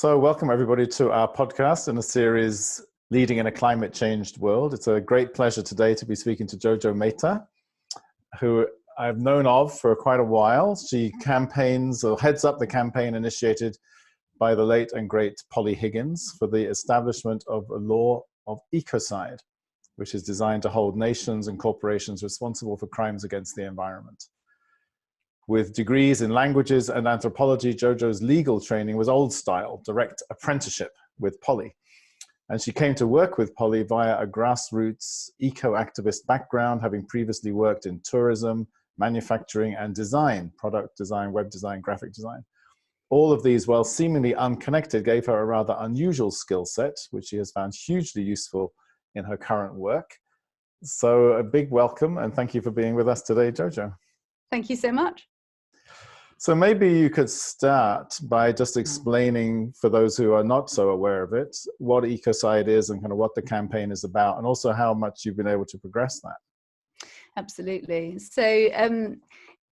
So welcome everybody to our podcast in a series Leading in a Climate Changed World. It's a great pleasure today to be speaking to Jojo Mehta, who I've known of for quite a while. She campaigns or heads up the campaign initiated by the late and great Polly Higgins for the establishment of a law of ecocide, which is designed to hold nations and corporations responsible for crimes against the environment. With degrees in languages and anthropology, Jojo's legal training was old style, direct apprenticeship with Polly. And she came to work with Polly via a grassroots eco-activist background, having previously worked in tourism, manufacturing, and design, product design, web design, graphic design. All of these, while seemingly unconnected, gave her a rather unusual skill set, which she has found hugely useful in her current work. So a big welcome, and thank you for being with us today, Jojo. Thank you so much. So maybe you could start by just explaining, for those who are not so aware of it, what ecocide is and kind of what the campaign is about, and also how much you've been able to progress that. Absolutely. So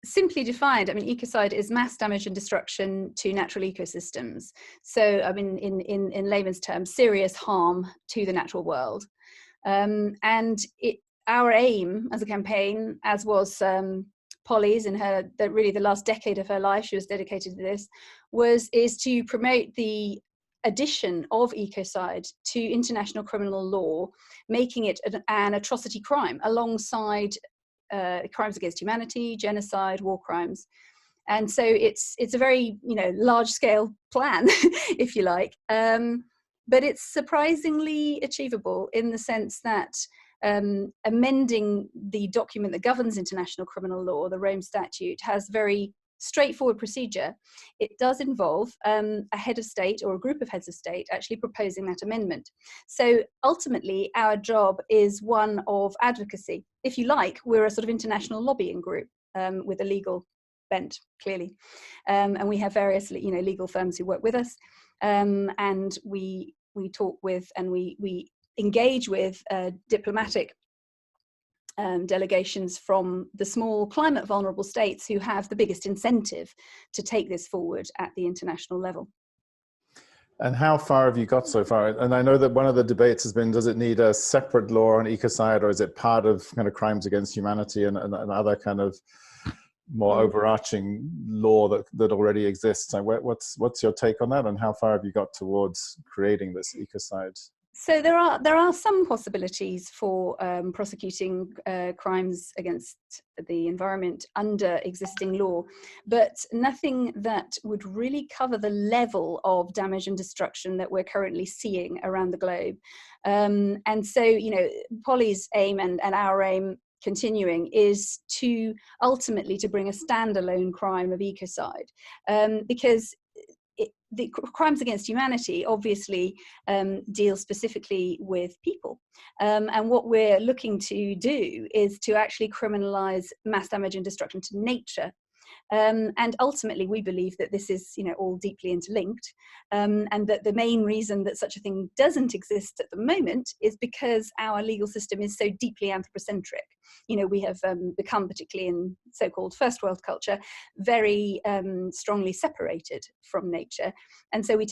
simply defined, ecocide is mass damage and destruction to natural ecosystems. So, in layman's terms, serious harm to the natural world. Our aim as a campaign, as was Polly's in the last decade of her life, she was dedicated to this, is to promote the addition of ecocide to international criminal law, making it an atrocity crime alongside crimes against humanity, genocide, war crimes. And so it's a very large scale plan, if you like, but it's surprisingly achievable in the sense that amending the document that governs international criminal law, the Rome Statute, has very straightforward procedure. It does involve a head of state or a group of heads of state actually proposing that amendment. So ultimately, our job is one of advocacy. If you like, we're a sort of international lobbying group with a legal bent, clearly. And we have various legal firms who work with us. And we talk with and we engage with diplomatic delegations from the small climate vulnerable states who have the biggest incentive to take this forward at the international level. And how far have you got so far? And I know that one of the debates has been, does it need a separate law on ecocide, or is it part of kind of crimes against humanity and other kind of more overarching law that already exists? So what's your take on that, and how far have you got towards creating this ecocide? So there are some possibilities for prosecuting crimes against the environment under existing law, but nothing that would really cover the level of damage and destruction that we're currently seeing around the globe. And so, Polly's aim and our aim continuing is to ultimately to bring a standalone crime of ecocide, because the crimes against humanity obviously deal specifically with people. And what we're looking to do is to actually criminalise mass damage and destruction to nature. And ultimately, we believe that this is, all deeply interlinked, and that the main reason that such a thing doesn't exist at the moment is because our legal system is so deeply anthropocentric. We have become, particularly in so-called first world culture, very strongly separated from nature, and so we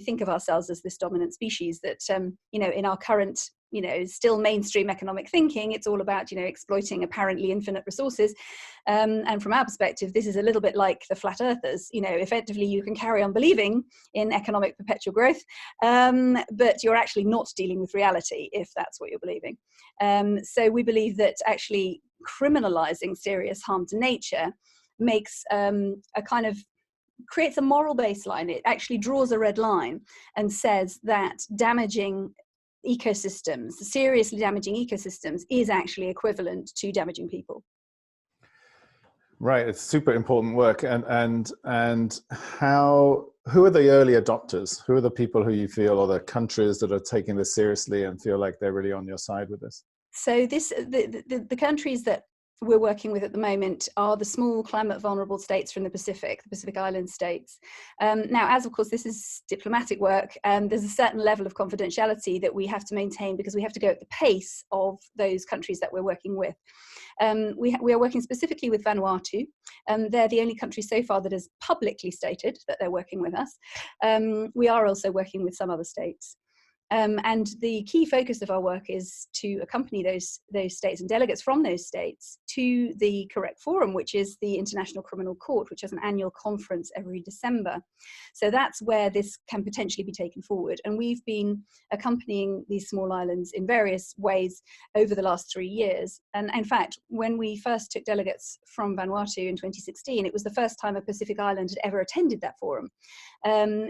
think of ourselves as this dominant species that, in our current still mainstream economic thinking, it's all about, exploiting apparently infinite resources. And from our perspective, this is a little bit like the flat earthers. Effectively, you can carry on believing in economic perpetual growth, but you're actually not dealing with reality if that's what you're believing. So we believe that actually criminalizing serious harm to nature makes creates a moral baseline. It actually draws a red line and says that seriously damaging ecosystems is actually equivalent to damaging people. Right, it's super important work. And who are the early adopters? Who are the people who you feel, or the countries that are taking this seriously and feel like they're really on your side with this? So the countries that we're working with at the moment are the small climate vulnerable states from the Pacific Island states. Now, as of course this is diplomatic work, there's a certain level of confidentiality that we have to maintain because we have to go at the pace of those countries that we're working with. We are working specifically with Vanuatu. They're the only country so far that has publicly stated that they're working with us. We are also working with some other states. And the key focus of our work is to accompany those states and delegates from those states to the correct forum, which is the International Criminal Court, which has an annual conference every December. So that's where this can potentially be taken forward. And we've been accompanying these small islands in various ways over the last 3 years. And in fact, when we first took delegates from Vanuatu in 2016, it was the first time a Pacific island had ever attended that forum.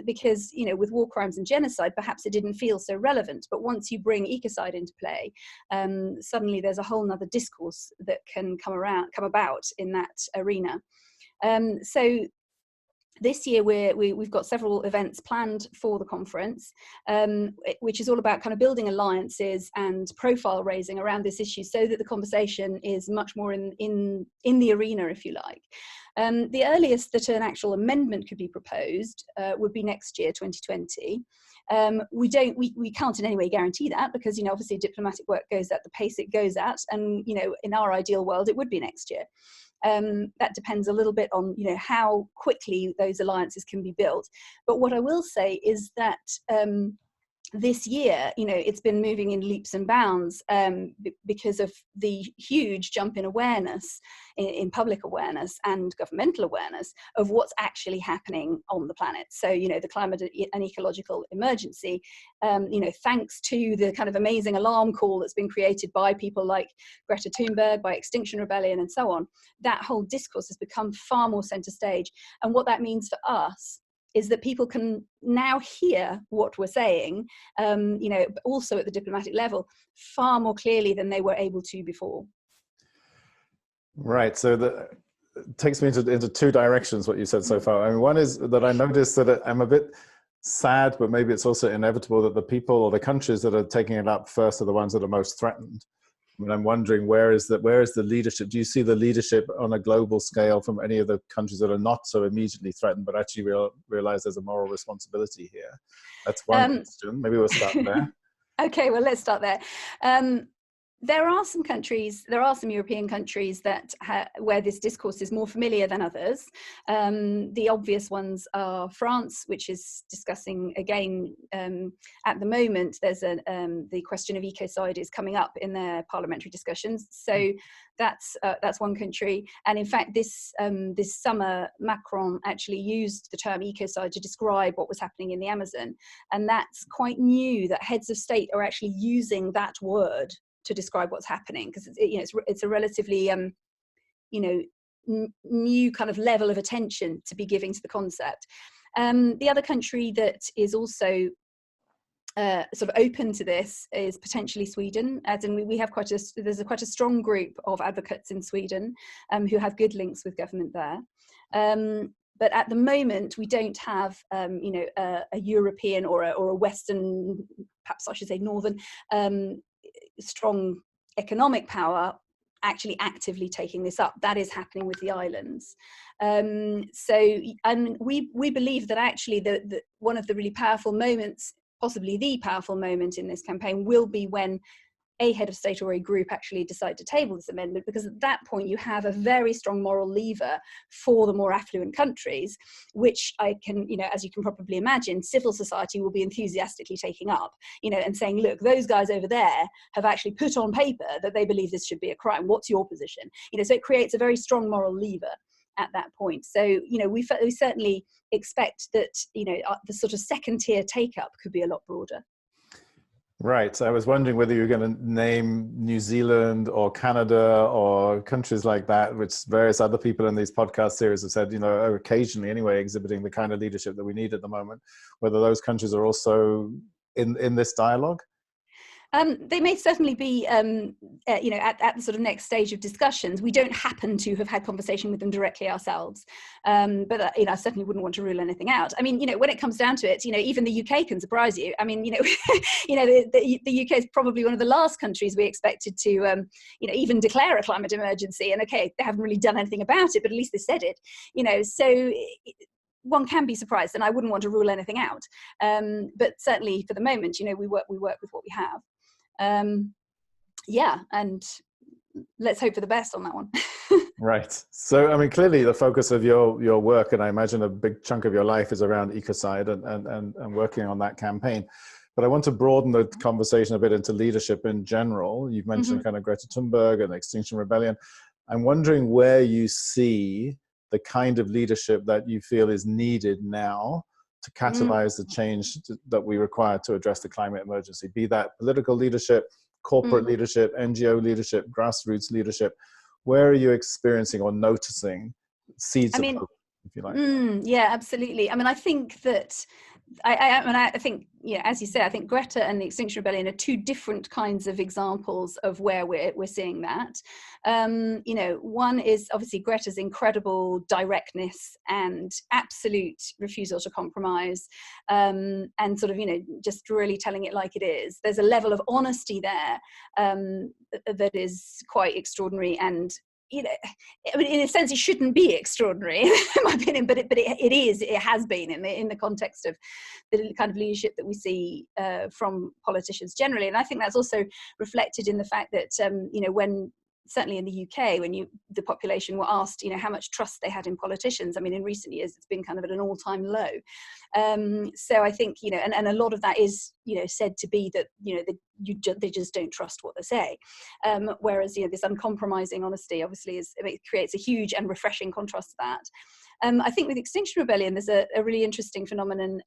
Because, you know, with war crimes and genocide, perhaps it didn't feel so relevant, but once you bring ecocide into play, suddenly there's a whole nother discourse that can come about in that arena. So this year we've got several events planned for the conference, which is all about kind of building alliances and profile raising around this issue so that the conversation is much more in the arena, if you like. The earliest that an actual amendment could be proposed would be next year, 2020. We can't in any way guarantee that because, you know, obviously diplomatic work goes at the pace it goes at, and, you know, in our ideal world it would be next year. That depends a little bit on, you know, how quickly those alliances can be built. But what I will say is that this year, you know, it's been moving in leaps and bounds because of the huge jump in awareness, in public awareness and governmental awareness of what's actually happening on the planet. So, you know, the climate and ecological emergency, you know, thanks to the kind of amazing alarm call that's been created by people like Greta Thunberg, by Extinction Rebellion and so on, that whole discourse has become far more center stage. And what that means for us is that people can now hear what we're saying, you know, also at the diplomatic level, far more clearly than they were able to before. Right. So it takes me into two directions, what you said so far. I mean, one is that I noticed that I'm a bit sad, but maybe it's also inevitable that the people or the countries that are taking it up first are the ones that are most threatened. I mean, I'm wondering, where is the leadership? Do you see the leadership on a global scale from any of the countries that are not so immediately threatened, but actually realize there's a moral responsibility here? That's one question. Maybe we'll start there. Okay, well, let's start there. There are some countries, there are some European countries that where this discourse is more familiar than others. The obvious ones are France, which is discussing again at the moment. There's the question of ecocide is coming up in their parliamentary discussions. So that's one country. And in fact, this summer, Macron actually used the term ecocide to describe what was happening in the Amazon. And that's quite new, that heads of state are actually using that word to describe what's happening, because it's a relatively new kind of level of attention to be giving to the concept. The other country that is also sort of open to this is potentially Sweden, as in we have there's quite a strong group of advocates in Sweden who have good links with government there. But at the moment, we don't have a European or a Western, perhaps I should say Northern, strong economic power actually actively taking this up. That is happening with the islands. We believe that actually the one of the really powerful moments, possibly the powerful moment in this campaign, will be when a head of state or a group actually decide to table this amendment, because at that point you have a very strong moral lever for the more affluent countries, which I can, as you can probably imagine, civil society will be enthusiastically taking up, and saying, look, those guys over there have actually put on paper that they believe this should be a crime. What's your position? So it creates a very strong moral lever at that point. So, we certainly expect that, the sort of second tier take up could be a lot broader. Right. So I was wondering whether you were going to name New Zealand or Canada or countries like that, which various other people in these podcast series have said, are occasionally anyway exhibiting the kind of leadership that we need at the moment, whether those countries are also in this dialogue. They may certainly be, you know, at the sort of next stage of discussions. We don't happen to have had conversation with them directly ourselves, but you know, I certainly wouldn't want to rule anything out. I mean, you know, when it comes down to it, you know, even the UK can surprise you. I mean, you know, you know, the UK is probably one of the last countries we expected to, you know, even declare a climate emergency. And okay, they haven't really done anything about it, but at least they said it. You know, so. One can be surprised, and I wouldn't want to rule anything out. But certainly, for the moment, you know, we work with what we have. Yeah, and let's hope for the best on that one. Right. So, I mean, clearly the focus of your work, and I imagine a big chunk of your life, is around Ecocide and working on that campaign. But I want to broaden the conversation a bit into leadership in general. You've mentioned kind of Greta Thunberg and Extinction Rebellion. I'm wondering where you see the kind of leadership that you feel is needed now to catalyze the change that we require to address the climate emergency, be that political leadership, corporate leadership, NGO leadership, grassroots leadership. Where are you experiencing or noticing seeds of hope, if you like? Yeah, absolutely. I mean, I think that I think, you know, as you say, I think Greta and the Extinction Rebellion are two different kinds of examples of where we're seeing that. You know, one is obviously Greta's incredible directness and absolute refusal to compromise, and sort of, you know, just really telling it like it is. There's a level of honesty there that is quite extraordinary, and you know, I mean, in a sense, it shouldn't be extraordinary, in my opinion, but it is. It has been in the context of the kind of leadership that we see from politicians generally, and I think that's also reflected in the fact that you know, when certainly in the UK, when the population were asked, you know, how much trust they had in politicians, I mean, in recent years, it's been kind of at an all-time low. So I think, you know, and a lot of that is, you know, said to be that, you know, they just don't trust what they say. Whereas, you know, this uncompromising honesty obviously it creates a huge and refreshing contrast to that. I think with Extinction Rebellion, there's a really interesting phenomenon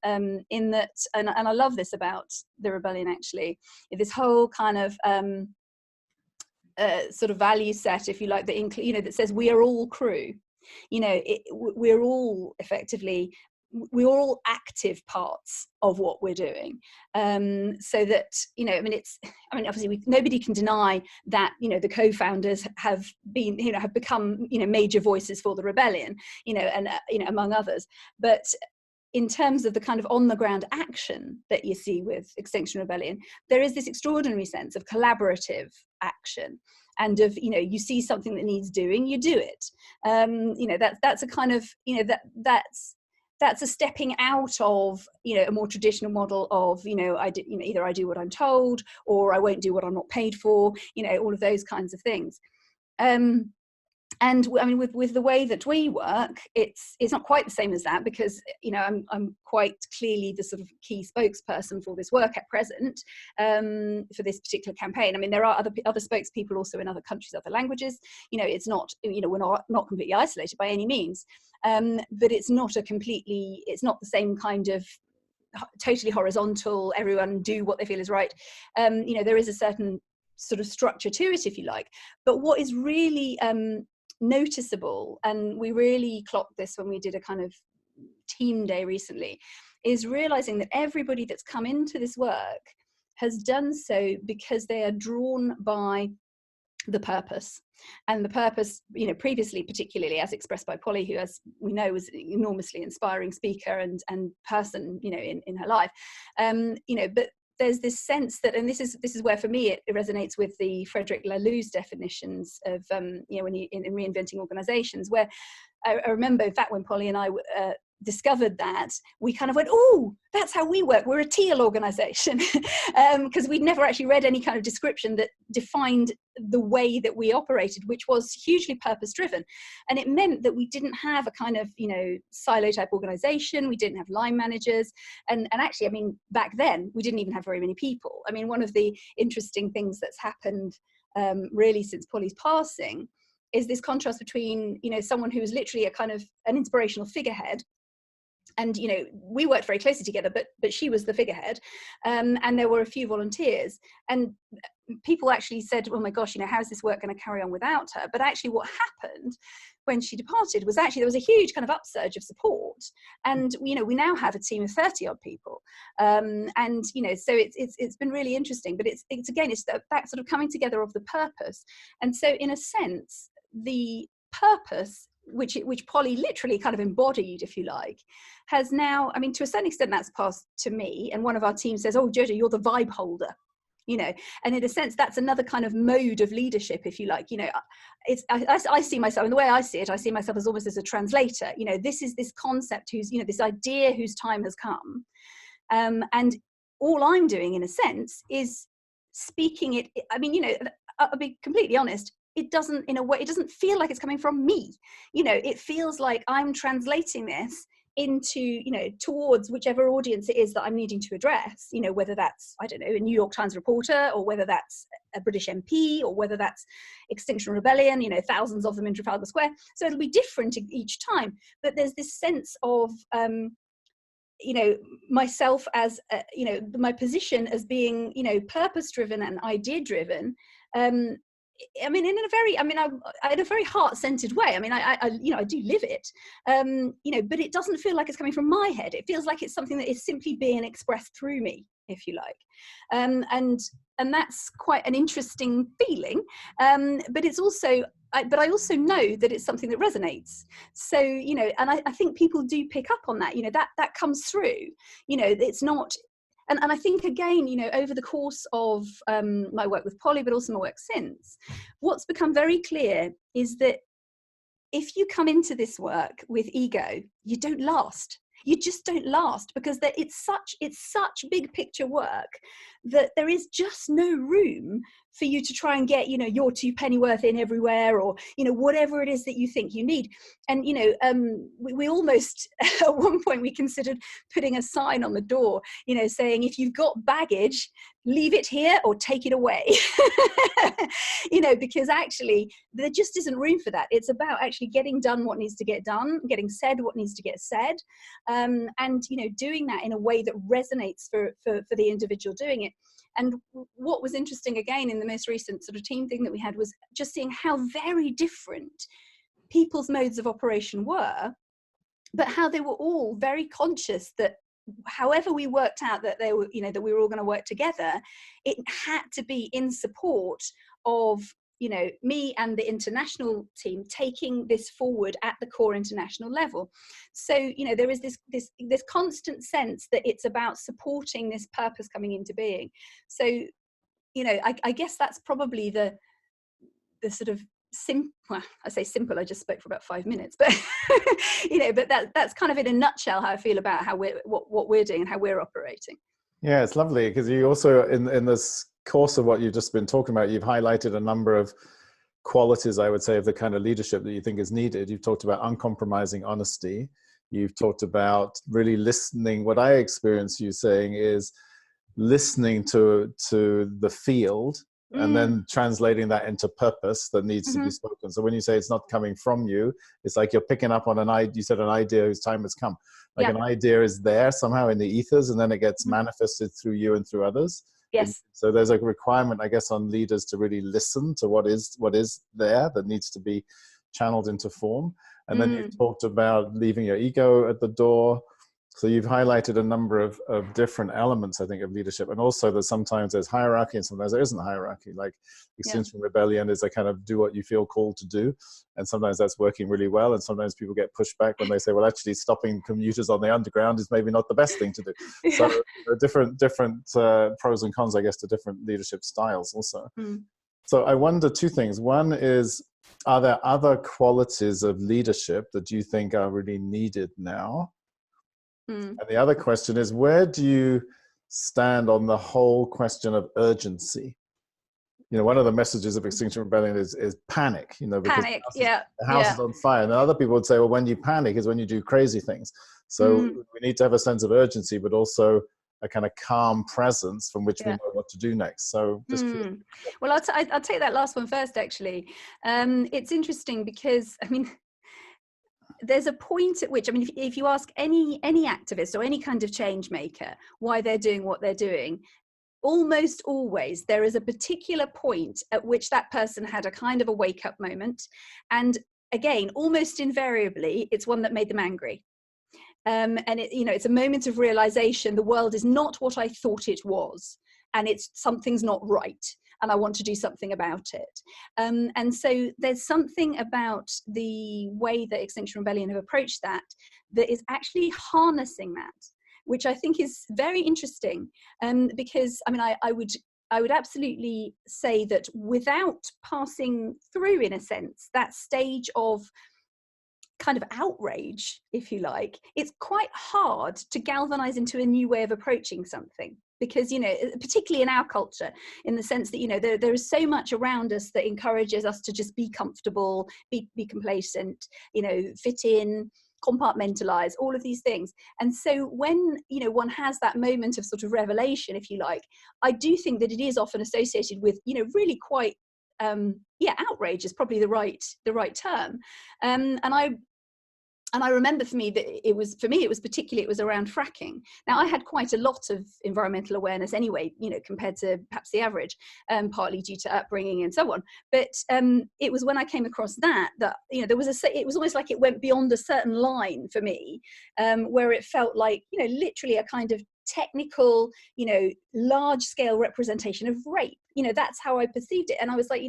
in that, and I love this about the rebellion actually, this whole kind of sort of value set, if you like, that you know, that says we are all crew. You know, we're all effectively, we're all active parts of what we're doing. So that, you know, I mean, obviously nobody can deny that, you know, the co-founders have been, you know, have become, you know, major voices for the rebellion, you know, and you know, among others. But in terms of the kind of on the ground action that you see with Extinction Rebellion, there is this extraordinary sense of collaborative action, and of, you know, you see something that needs doing, you do it. You know, that's a kind of, you know, that's a stepping out of, you know, a more traditional model of, you know, either I do what I'm told or I won't do what I'm not paid for, you know, all of those kinds of things. And I mean, with the way that we work, it's not quite the same as that, because, you know, I'm quite clearly the sort of key spokesperson for this work at present, for this particular campaign. I mean, there are other spokespeople also in other countries, other languages. You know, it's not, you know, we're not completely isolated by any means, but it's not the same kind of totally horizontal, everyone do what they feel is right. You know, there is a certain sort of structure to it, if you like. But what is really noticeable, and we really clocked this when we did a kind of team day recently, is realizing that everybody that's come into this work has done so because they are drawn by the purpose. And the purpose, you know, previously, particularly as expressed by Polly, who, as we know, was an enormously inspiring speaker and person, you know, in her life, you know, but there's this sense that, and this is where for me it resonates with the Frederick Laloux's definitions of, you know, when you in reinventing organizations, where I remember, in fact, when Polly and I discovered that, we kind of went, oh, that's how we work. We're a teal organization, because we'd never actually read any kind of description that defined the way that we operated, which was hugely purpose driven. And it meant that we didn't have a kind of, you know, silo type organization. We didn't have line managers. And actually, I mean, back then we didn't even have very many people. I mean, one of the interesting things that's happened really since Polly's passing is this contrast between, you know, someone who was literally a kind of an inspirational figurehead. And, you know, we worked very closely together, but she was the figurehead, and there were a few volunteers. And people actually said, oh my gosh, how is this work going to carry on without her? But actually what happened when she departed was actually there was a huge kind of upsurge of support. And, we now have a team of 30 odd people. And, so it's been really interesting, but it's that sort of coming together of the purpose. And so in a sense, the purpose, which Polly literally kind of embodied, if you like, has now, to a certain extent that's passed to me. And one of our team says, oh, Jojo, you're the vibe holder. And in a sense, that's another kind of mode of leadership, if you like. I see myself, and the way I see it, I see myself as almost as a translator. This is this concept whose, this idea whose time has come. And all I'm doing, in a sense, is speaking it. I'll be completely honest, it doesn't feel like it's coming from me. It feels like I'm translating this into, towards whichever audience it is that I'm needing to address, whether that's, I don't know, a New York Times reporter, or whether that's a British MP, or whether that's Extinction Rebellion, thousands of them in Trafalgar Square. So it'll be different each time. But there's this sense of, myself as, my position as being, purpose-driven and idea-driven, in a very heart-centered way. I do live it, but it doesn't feel like it's coming from my head. It feels like it's something that is simply being expressed through me, if you like. And that's quite an interesting feeling. But it's also, but I also know that it's something that resonates. So, and I think people do pick up on that, that comes through, it's not. And I think, again, over the course of my work with Polly, but also my work since, what's become very clear is that if you come into this work with ego, you don't last. You just don't last, because it's such big picture work that there is just no room for you to try and get, your 2 pennyworth in everywhere, or, whatever it is that you think you need. And, we almost, at one point, we considered putting a sign on the door, saying, if you've got baggage, leave it here or take it away. Because actually there just isn't room for that. It's about actually getting done what needs to get done, getting said what needs to get said, and doing that in a way that resonates for the individual doing it. And what was interesting, again, in the most recent sort of team thing that we had, was just seeing how very different people's modes of operation were, but how they were all very conscious that however we worked out that they were, that we were all going to work together, it had to be in support of, me and the international team taking this forward at the core international level. So, there is this constant sense that it's about supporting this purpose coming into being. So, I guess that's probably the sort of well, I say simple, I just spoke for about 5 minutes, but but that's kind of in a nutshell how I feel about how what we're doing and how we're operating. Yeah, it's lovely, because you also, in this course of what you've just been talking about, you've highlighted a number of qualities, I would say, of the kind of leadership that you think is needed. You've talked about uncompromising honesty. You've talked about really listening. What I experience you saying is listening to the field, and then translating that into purpose that needs to be spoken. So when you say it's not coming from you, it's like you're picking up on you said an idea whose time has come. Like an idea is there somehow in the ethers, and then it gets manifested through you and through others. Yes. So there's a requirement, I guess, on leaders to really listen to what is there that needs to be channeled into form. And then you talked about leaving your ego at the door. So you've highlighted a number of different elements, I think, of leadership. And also that sometimes there's hierarchy and sometimes there isn't hierarchy. Like Extinction Rebellion is a kind of do what you feel called to do. And sometimes that's working really well. And sometimes people get pushed back when they say, well, actually stopping commuters on the underground is maybe not the best thing to do. So different pros and cons, I guess, to different leadership styles also. So I wonder 2 things. One is, are there other qualities of leadership that you think are really needed now? And the other question is, where do you stand on the whole question of urgency? One of the messages of Extinction Rebellion is panic, because the house is on fire. And other people would say, well, when you panic is when you do crazy things. So we need to have a sense of urgency, but also a kind of calm presence from which we know what to do next. So just well, I'll take that last one first, actually. It's interesting because, there's a point at which, if you ask any activist or any kind of change maker why they're doing what they're doing, almost always there is a particular point at which that person had a kind of a wake-up moment, and again, almost invariably, it's one that made them angry. And it's a moment of realization: the world is not what I thought it was, and something's not right, and I want to do something about it. And so there's something about the way that Extinction Rebellion have approached that is actually harnessing that, which I think is very interesting. Because I mean, I would absolutely say that without passing through, in a sense, that stage of kind of outrage, if you like, it's quite hard to galvanize into a new way of approaching something. Because, particularly in our culture, in the sense that, there is so much around us that encourages us to just be comfortable, be complacent, fit in, compartmentalize, all of these things. And so when, one has that moment of sort of revelation, if you like, I do think that it is often associated with, really quite, outrage is probably the right term. And I remember for me it was around fracking. Now, I had quite a lot of environmental awareness anyway, compared to perhaps the average, partly due to upbringing and so on. But it was when I came across that there was it was almost like it went beyond a certain line for me, where it felt like, literally a kind of technical, large scale representation of rape. That's how I perceived it. And I was like,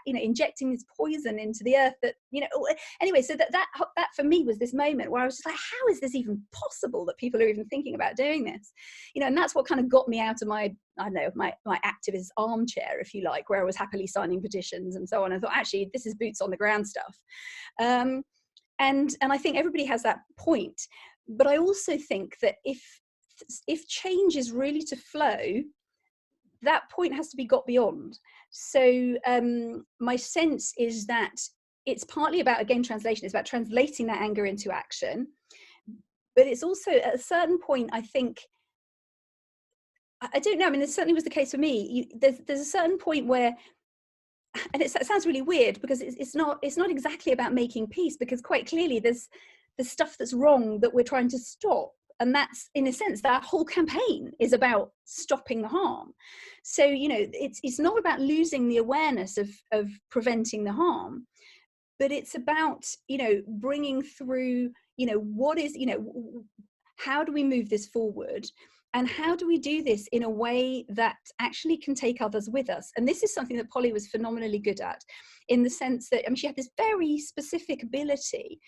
injecting this poison into the earth that, anyway, so that for me was this moment where I was just like, how is this even possible that people are even thinking about doing this? And that's what kind of got me out of my activist armchair, if you like, where I was happily signing petitions and so on. I thought, actually, this is boots on the ground stuff. And I think everybody has that point. But I also think that if change is really to flow, that point has to be got beyond. So my sense is that it's partly about, again, translation. It's about translating that anger into action. But it's also, at a certain point, I think, I don't know, I mean, it certainly was the case for me. There's a certain point where, and it sounds really weird, because it's not exactly about making peace, because quite clearly there's stuff that's wrong that we're trying to stop. And that's, in a sense, that whole campaign is about stopping the harm. So, it's not about losing the awareness of preventing the harm, but it's about, bringing through, what is, how do we move this forward? And how do we do this in a way that actually can take others with us? And this is something that Polly was phenomenally good at, in the sense that, she had this very specific ability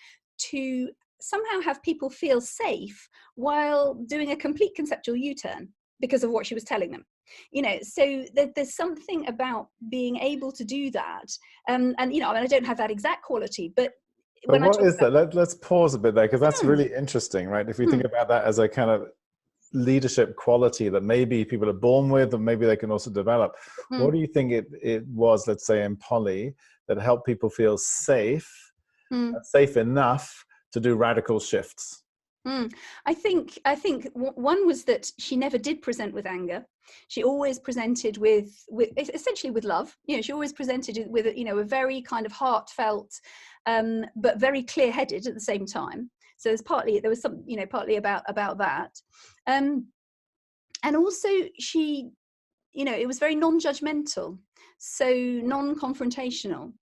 to somehow have people feel safe while doing a complete conceptual U-turn because of what she was telling them. So there's something about being able to do that. And I don't have that exact quality, but when what is that? Let's pause a bit there, because that's really interesting, right? If we think about that as a kind of leadership quality that maybe people are born with, or maybe they can also develop. What do you think it was, let's say, in Polly, that helped people feel safe enough to do radical shifts? I think one was that she never did present with anger. She always presented with essentially with love. She always presented it with a very kind of heartfelt, but very clear-headed at the same time. So there was some partly about that, and also she, it was very non-judgmental, so non-confrontational,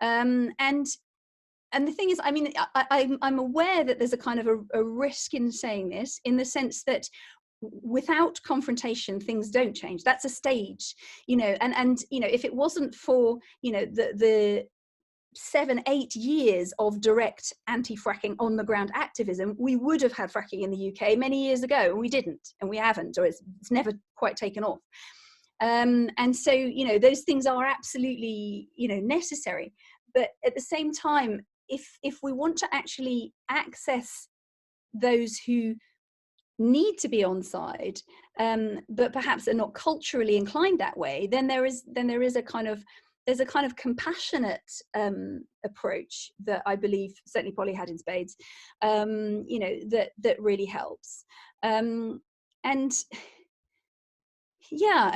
and the thing is, I'm aware that there's a kind of a risk in saying this, in the sense that without confrontation, things don't change. That's a stage, and if it wasn't for, the 7-8 years of direct anti-fracking on the ground activism, we would have had fracking in the UK many years ago, and we didn't, and we haven't, or it's never quite taken off. And so, those things are absolutely, necessary. But at the same time, if we want to actually access those who need to be on side, but perhaps are not culturally inclined that way, then there is a kind of compassionate approach that I believe certainly Polly had in spades, that really helps. And yeah,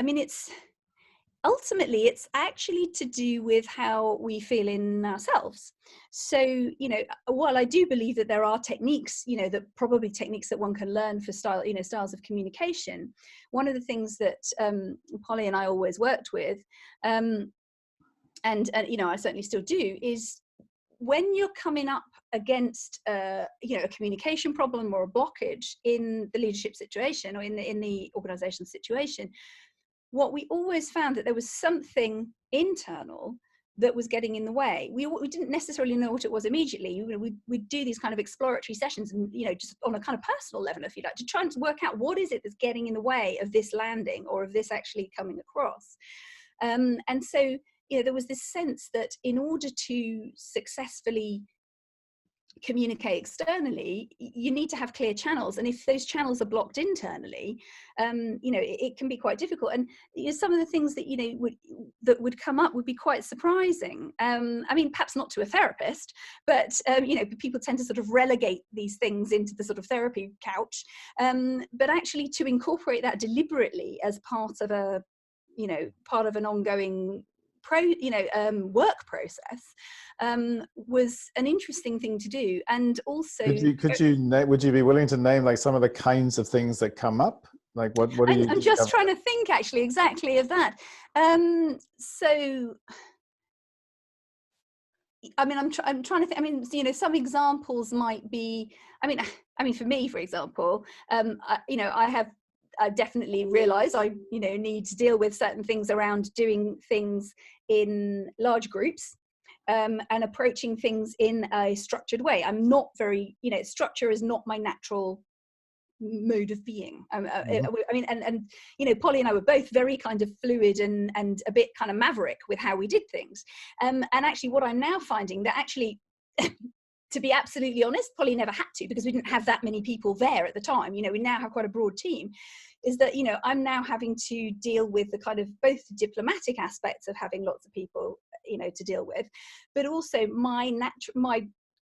ultimately it's actually to do with how we feel in ourselves. So, you know, while I do believe that there are techniques, you know, that probably techniques that one can learn for style, you know, styles of communication, one of the things that Polly and I always worked with, and you know, I certainly still do, is when you're coming up against you know, a communication problem or a blockage in the leadership situation or in the organizational situation, what we always found that there was something internal that was getting in the way. We didn't necessarily know what it was immediately. You know, we'd do these kind of exploratory sessions, and, you know, just on a kind of personal level, if you like, to try and work out what is it that's getting in the way of this landing or of this actually coming across. And so, you know, there was this sense that in order to successfully communicate externally, you need to have clear channels, and if those channels are blocked internally, you know, it can be quite difficult. And, you know, some of the things that, you know, would come up would be quite surprising. I mean, perhaps not to a therapist, but you know, people tend to sort of relegate these things into the sort of therapy couch, but actually to incorporate that deliberately as part of a, you know, part of an ongoing work process, was an interesting thing to do. And also, would you be willing to name like some of the kinds of things that come up? Like what do you? I'm just trying to think actually exactly of that. So, I mean, I'm trying to think. I mean, you know, some examples might be. I mean, for me, for example, you know, I definitely realize I, you know, need to deal with certain things around doing things in large groups, and approaching things in a structured way. I'm not very, you know, structure is not my natural mode of being. I mean, and you know, Polly and I were both very kind of fluid and a bit kind of maverick with how we did things. And actually what I'm now finding that actually, to be absolutely honest, Polly never had to, because we didn't have that many people there at the time. You know, we now have quite a broad team. Is that, you know, I'm now having to deal with the kind of both the diplomatic aspects of having lots of people, you know, to deal with, but also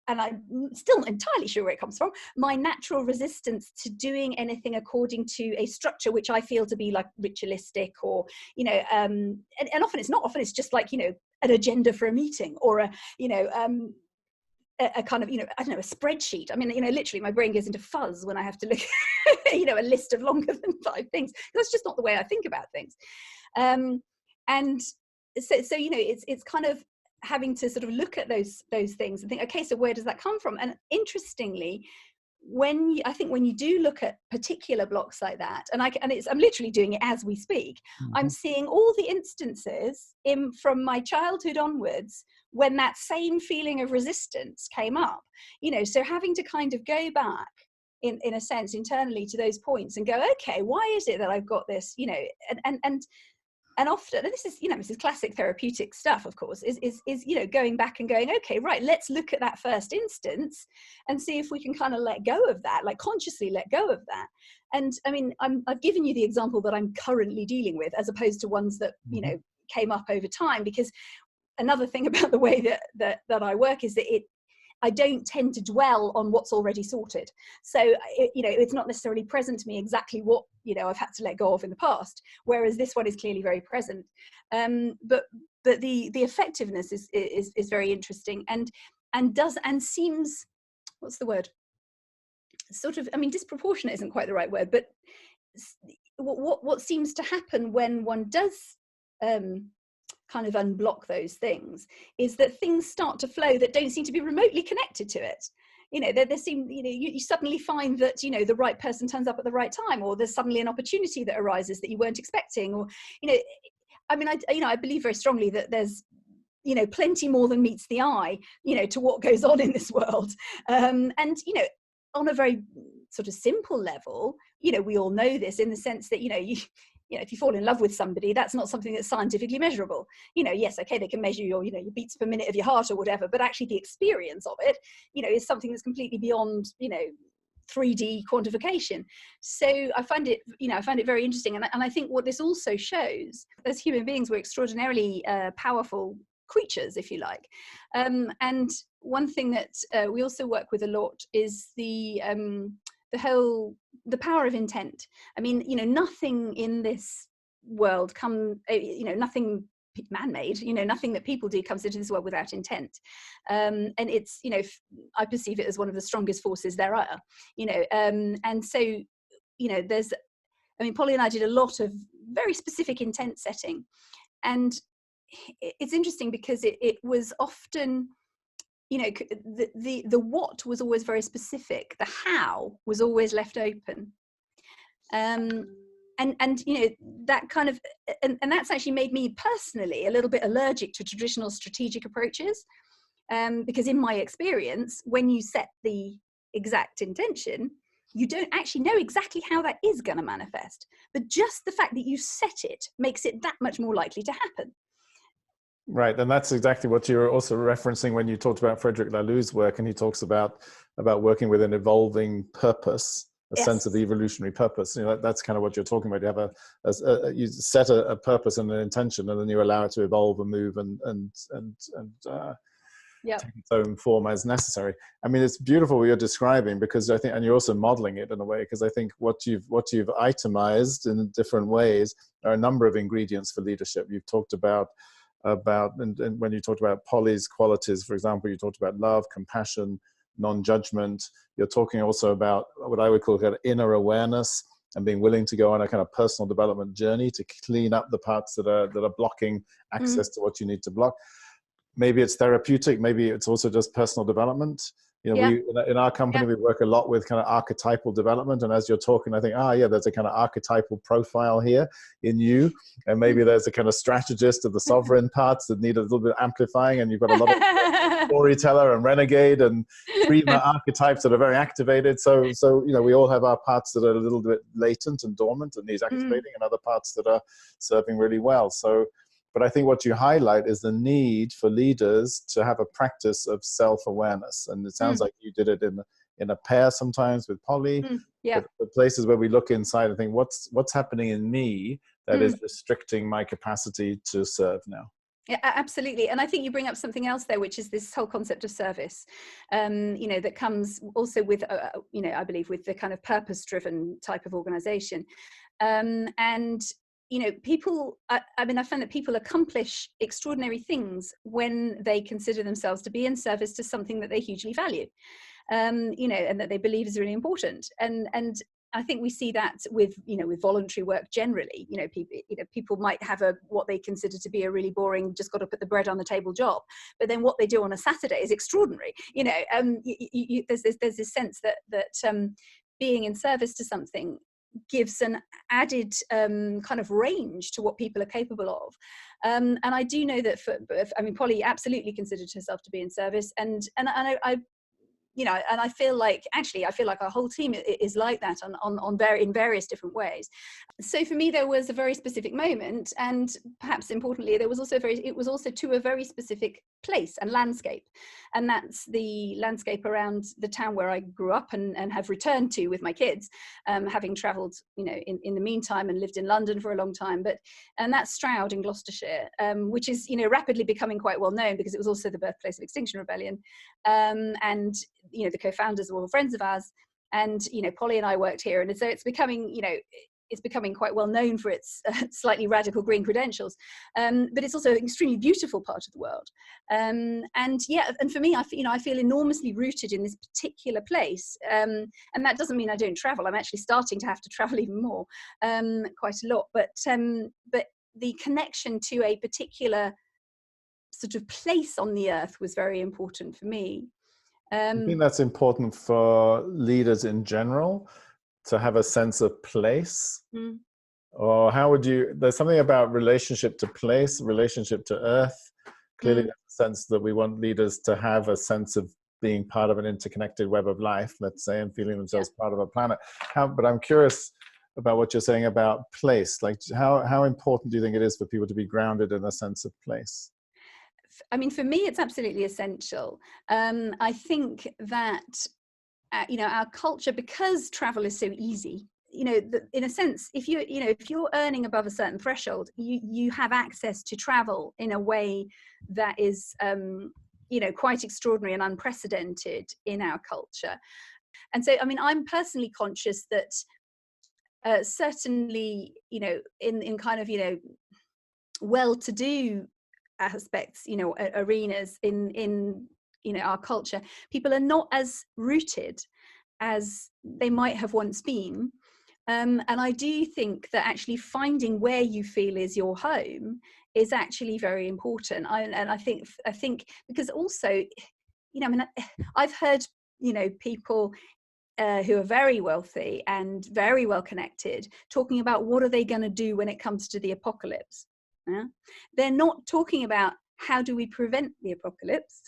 and I'm still not entirely sure where it comes from, my natural resistance to doing anything according to a structure which I feel to be like ritualistic, or, you know, and often it's not, often it's just like, you know, an agenda for a meeting, or a, you know, a kind of, you know, I don't know, a spreadsheet. I mean, you know, literally my brain goes into fuzz when I have to look you know, a list of longer than 5 things. That's just not the way I think about things. And so you know, it's kind of having to sort of look at those things and think, okay, so where does that come from? And interestingly, I think when you do look at particular blocks like that, and I'm literally doing it as we speak, I'm seeing all the instances from my childhood onwards when that same feeling of resistance came up, you know, so having to kind of go back in a sense internally to those points and go, okay, why is it that I've got this, you know, and often, and this is, you know, this is classic therapeutic stuff, of course, is you know, going back and going, okay, right, let's look at that first instance and see if we can kind of let go of that, like consciously let go of that. And I mean, I've given you the example that I'm currently dealing with, as opposed to ones that, you know, came up over time, because another thing about the way that I work is that I don't tend to dwell on what's already sorted. So, you know, it's not necessarily present to me exactly what, you know, I've had to let go of in the past, whereas this one is clearly very present. But the effectiveness is very interesting, and seems, what's the word? Sort of, I mean, disproportionate isn't quite the right word, but what seems to happen when one does kind of unblock those things is that things start to flow that don't seem to be remotely connected to it. You know, there seem, you know, you suddenly find that, you know, the right person turns up at the right time, or there's suddenly an opportunity that arises that you weren't expecting, or, you know, I mean, I believe very strongly that there's, you know, plenty more than meets the eye, you know, to what goes on in this world. And, you know, on a very sort of simple level, you know, we all know this in the sense that, you know, if you fall in love with somebody, that's not something that's scientifically measurable. You know, yes, okay, they can measure your, you know, your beats per minute of your heart or whatever, but actually the experience of it, you know, is something that's completely beyond, you know, 3D quantification. So I find it very interesting. And I think what this also shows, as human beings, we're extraordinarily powerful creatures, if you like. And one thing that we also work with a lot is the power of intent. I mean, you know, nothing in this world nothing man-made, nothing that people do comes into this world without intent. And it's, I perceive it as one of the strongest forces there are, and so, there's, Polly and I did a lot of very specific intent setting. And it's interesting because it was often, the what was always very specific. The how was always left open. And that kind of, and that's actually made me personally a little bit allergic to traditional strategic approaches. Because in my experience, when you set the exact intention, you don't actually know exactly how that is going to manifest. But just the fact that you set it makes it that much more likely to happen. Right, and that's exactly what you were also referencing when you talked about Frederick Laloux's work, and he talks about working with an evolving purpose, a sense of evolutionary purpose. That's kind of what you're talking about. You have you set a purpose and an intention, and then you allow it to evolve and move and take its own form as necessary. It's beautiful what you're describing, because I think, and you're also modeling it in a way, because I think what you've itemized in different ways are a number of ingredients for leadership. You've talked about and when you talked about Polly's qualities, for example, you talked about love, compassion, non-judgment. You're talking also about what I would call kind of inner awareness, and being willing to go on a kind of personal development journey to clean up the parts that are blocking access to what you need to block. Maybe it's therapeutic, maybe it's also just personal development. We in our company, we work a lot with kind of archetypal development. And as you're talking, I think, there's a kind of archetypal profile here in you. And maybe there's a kind of strategist of the sovereign parts that need a little bit amplifying. And you've got a lot of storyteller and renegade and prima archetypes that are very activated. So we all have our parts that are a little bit latent and dormant and need activating, and other parts that are serving really well. But I think what you highlight is the need for leaders to have a practice of self-awareness. And it sounds like you did it in a pair sometimes with Polly. But the places where we look inside and think, what's happening in me that is restricting my capacity to serve now? Yeah, absolutely. And I think you bring up something else there, which is this whole concept of service, that comes also with, I believe, with the kind of purpose-driven type of organization. And people, I find that people accomplish extraordinary things when they consider themselves to be in service to something that they hugely value, and that they believe is really important. And I think we see that with voluntary work generally. People might have what they consider to be a really boring, just got to put the bread on the table job, but then what they do on a Saturday is extraordinary. There's this sense that being in service to something gives an added kind of range to what people are capable of. And I do know that Polly absolutely considered herself to be in service, and I feel like our whole team is like that in various different ways. So for me, there was a very specific moment, and perhaps importantly, it was also to a very specific place and landscape, and that's the landscape around the town where I grew up and have returned to with my kids, having travelled, in the meantime, and lived in London for a long time. And that's Stroud in Gloucestershire, which is rapidly becoming quite well known because it was also the birthplace of Extinction Rebellion, and the co-founders were all friends of ours, and Polly and I worked here, and so it's becoming quite well known for its slightly radical green credentials, but it's also an extremely beautiful part of the world. And for me, I feel enormously rooted in this particular place, and that doesn't mean I don't travel. I'm actually starting to have to travel even more, quite a lot. But the connection to a particular sort of place on the earth was very important for me. I think that's important for leaders in general, to have a sense of place. Or how would you, there's something about relationship to place, relationship to earth. Clearly there's a sense that we want leaders to have a sense of being part of an interconnected web of life, let's say, and feeling themselves part of a planet. But I'm curious about what you're saying about place. Like how important do you think it is for people to be grounded in a sense of place? For me, it's absolutely essential. I think that our culture, because travel is so easy, in a sense, if you're earning above a certain threshold, you have access to travel in a way that is quite extraordinary and unprecedented in our culture. And so I'm personally conscious that certainly, you know, in kind of, you know, well-to-do aspects, you know, arenas in you know, our culture, people are not as rooted as they might have once been. And I do think that actually finding where you feel is your home is actually very important. And I think because also, you know, I mean, I've heard, you know, people who are very wealthy and very well connected talking about what are they going to do when it comes to the apocalypse. Yeah? They're not talking about how do we prevent the apocalypse.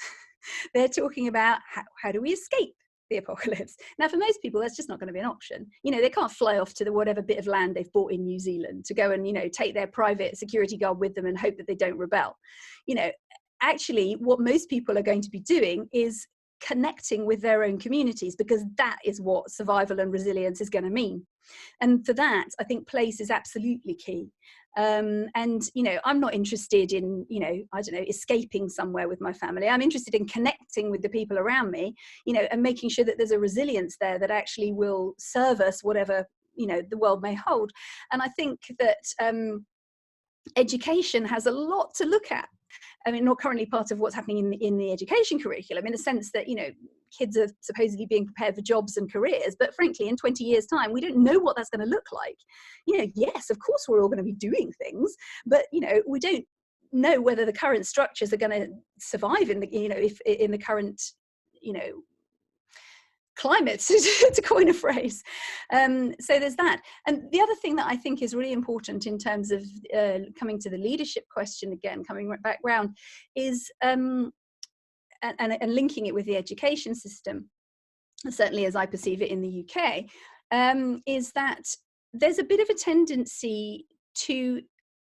They're talking about how do we escape the apocalypse. Now, for most people, that's just not going to be an option. You know, they can't fly off to the whatever bit of land they've bought in New Zealand to go and, you know, take their private security guard with them and hope that they don't rebel. You know, actually, what most people are going to be doing is connecting with their own communities, because that is what survival and resilience is going to mean. And for that, I think place is absolutely key. And, you know, I'm not interested in, you know, I don't know, escaping somewhere with my family. I'm interested in connecting with the people around me, you know, and making sure that there's a resilience there that actually will serve us, whatever, you know, the world may hold. And I think that education has a lot to look at. I mean, not currently part of what's happening in the education curriculum, in the sense that, you know, kids are supposedly being prepared for jobs and careers, but frankly, in 20 years' time, we don't know what that's going to look like. You know, yes, of course, we're all going to be doing things, but, you know, we don't know whether the current structures are going to survive in the, you know, if in the current, you know, climate, to coin a phrase. So there's that. And the other thing that I think is really important in terms of coming to the leadership question again, coming back round, is and linking it with the education system, certainly as I perceive it in the UK, is that there's a bit of a tendency to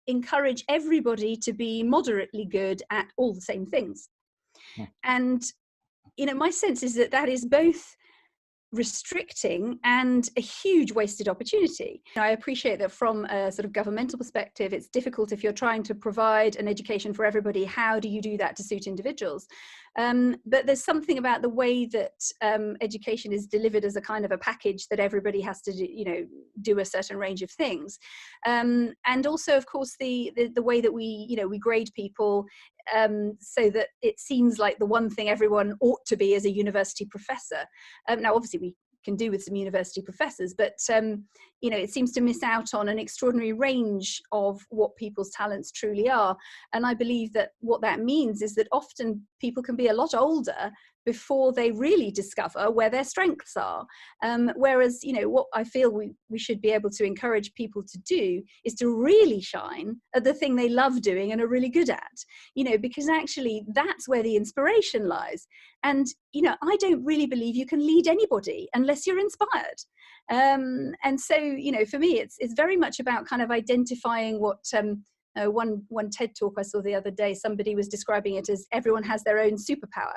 encourage everybody to be moderately good at all the same things. And, you know, my sense is that that is both restricting and a huge wasted opportunity. I appreciate that from a sort of governmental perspective, it's difficult if you're trying to provide an education for everybody. How do you do that to suit individuals? But there's something about the way that education is delivered as a kind of a package that everybody has to do, you know, do a certain range of things. And also, of course, the way that we, you know, we grade people so that it seems like the one thing everyone ought to be is a university professor. Now, obviously, we can do with some university professors, but you know, it seems to miss out on an extraordinary range of what people's talents truly are. And I believe that what that means is that often people can be a lot older before they really discover where their strengths are. Whereas, you know, what I feel we should be able to encourage people to do is to really shine at the thing they love doing and are really good at, you know, because actually that's where the inspiration lies. And, you know, I don't really believe you can lead anybody unless you're inspired. And so, you know, for me, it's very much about kind of identifying what one TED talk I saw the other day, somebody was describing it as everyone has their own superpower.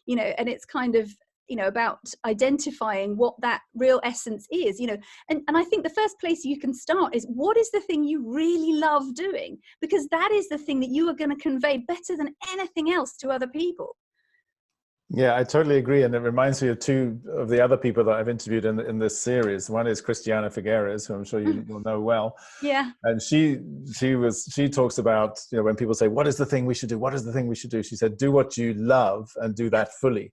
You know, and it's kind of, you know, about identifying what that real essence is, you know, and I think the first place you can start is what is the thing you really love doing, because that is the thing that you are going to convey better than anything else to other people. Yeah, I totally agree. And it reminds me of two of the other people that I've interviewed in this series. One is Christiana Figueres, who I'm sure you will know well. Yeah. And she talks about, you know, when people say, what is the thing we should do? What is the thing we should do? She said, do what you love and do that fully.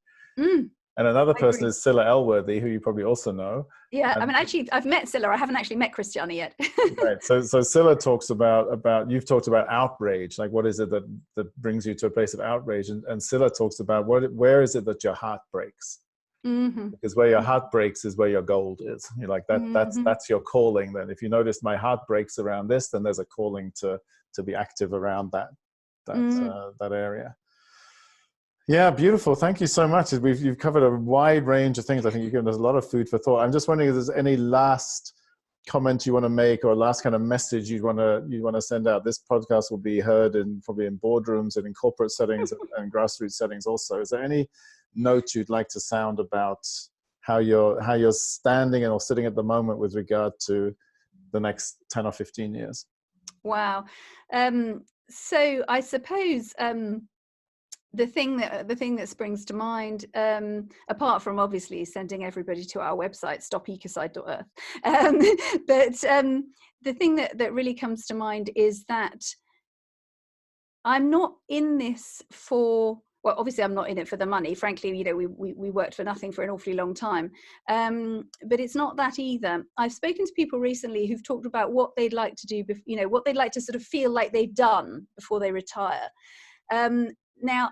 And another person is Scilla Elworthy, who you probably also know. Yeah, I mean, actually, I've met Scilla. I haven't actually met Christiana yet. Right. So Scilla talks about you've talked about outrage. Like, what is it that brings you to a place of outrage? And Scilla talks about where is it that your heart breaks? Because where your heart breaks is where your gold is. You're like that's your calling. Then, if you notice my heart breaks around this, then there's a calling to be active around that area. Yeah, beautiful. Thank you so much. You've covered a wide range of things. I think you've given us a lot of food for thought. I'm just wondering if there's any last comment you want to make, or last kind of message you want to send out. This podcast will be heard probably in boardrooms and in corporate settings and grassroots settings also. Is there any note you'd like to sound about how you're standing or sitting at the moment with regard to the next 10 or 15 years? Wow. So I suppose the thing that springs to mind, apart from obviously sending everybody to our website, stopecocide.earth, but the thing that really comes to mind is that I'm not in this for, well, obviously I'm not in it for the money. Frankly, you know, we worked for nothing for an awfully long time. But it's not that either. I've spoken to people recently who've talked about what they'd like to do, you know, what they'd like to sort of feel like they've done before they retire. Now,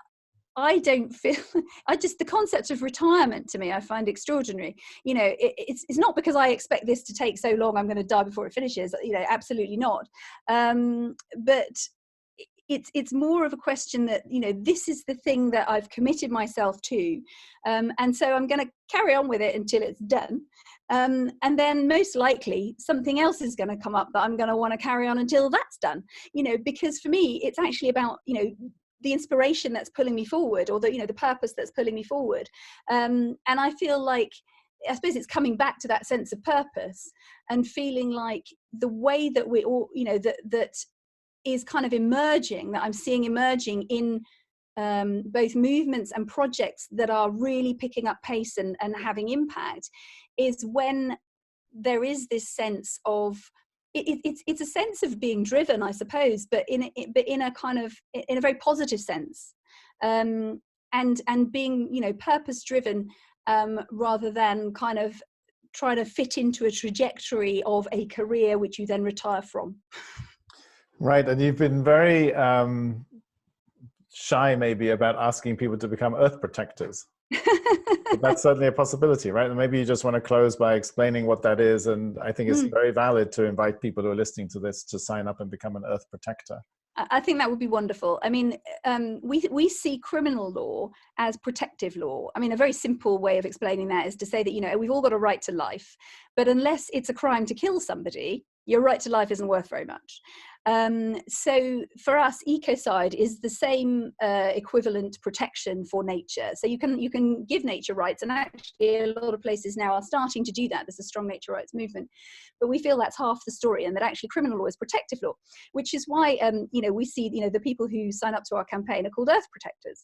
I don't feel, the concept of retirement to me, I find extraordinary. You know, it's not because I expect this to take so long, I'm going to die before it finishes, you know, absolutely not. But it's more of a question that, you know, this is the thing that I've committed myself to. And so I'm going to carry on with it until it's done. And then most likely something else is going to come up that I'm going to want to carry on until that's done, you know, because for me, it's actually about, you know, the inspiration that's pulling me forward, or the, you know, the purpose that's pulling me forward. And I feel like, I suppose it's coming back to that sense of purpose and feeling like the way that we all, you know, that is kind of emerging, that I'm seeing emerging in both movements and projects that are really picking up pace and having impact, is when there is this sense of, it's a sense of being driven, I suppose, but in a kind of, in a very positive sense, and being, you know, purpose driven, rather than kind of try to fit into a trajectory of a career which you then retire from. Right, and you've been very shy maybe about asking people to become earth protectors. But that's certainly a possibility, right? And maybe you just want to close by explaining what that is. And I think it's very valid to invite people who are listening to this to sign up and become an earth protector. I think that would be wonderful. I mean, we see criminal law as protective law. I mean, a very simple way of explaining that is to say that, you know, we've all got a right to life, but unless it's a crime to kill somebody, your right to life isn't worth very much. So for us, ecocide is the same equivalent protection for nature. So you can give nature rights, and actually a lot of places now are starting to do that. There's a strong nature rights movement, but we feel that's half the story, and that actually criminal law is protective law, which is why you know, we see, you know, the people who sign up to our campaign are called earth protectors,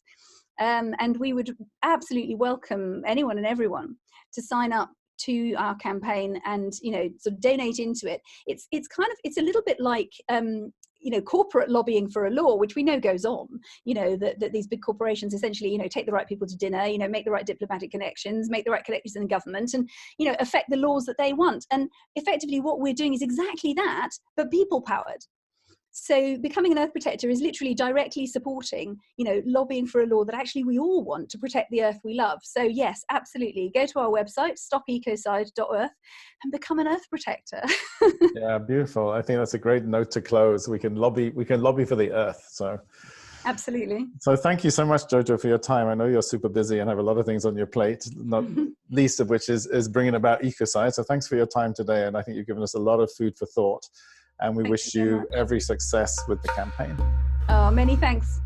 and we would absolutely welcome anyone and everyone to sign up to our campaign and, you know, sort of donate into it. It's kind of, it's a little bit like you know, corporate lobbying for a law, which we know goes on, you know, that these big corporations essentially, you know, take the right people to dinner, you know, make the right diplomatic connections, make the right connections in the government, and, you know, affect the laws that they want. And effectively what we're doing is exactly that, but people powered. So becoming an earth protector is literally directly supporting, you know, lobbying for a law that actually we all want to protect the earth we love. So yes, absolutely. Go to our website, stopecocide.earth, and become an earth protector. Yeah, beautiful. I think that's a great note to close. We can lobby for the earth. So absolutely. So thank you so much, Jojo, for your time. I know you're super busy and have a lot of things on your plate, not least of which is bringing about ecocide. So thanks for your time today. And I think you've given us a lot of food for thought. And we wish you every success with the campaign. Oh, many thanks.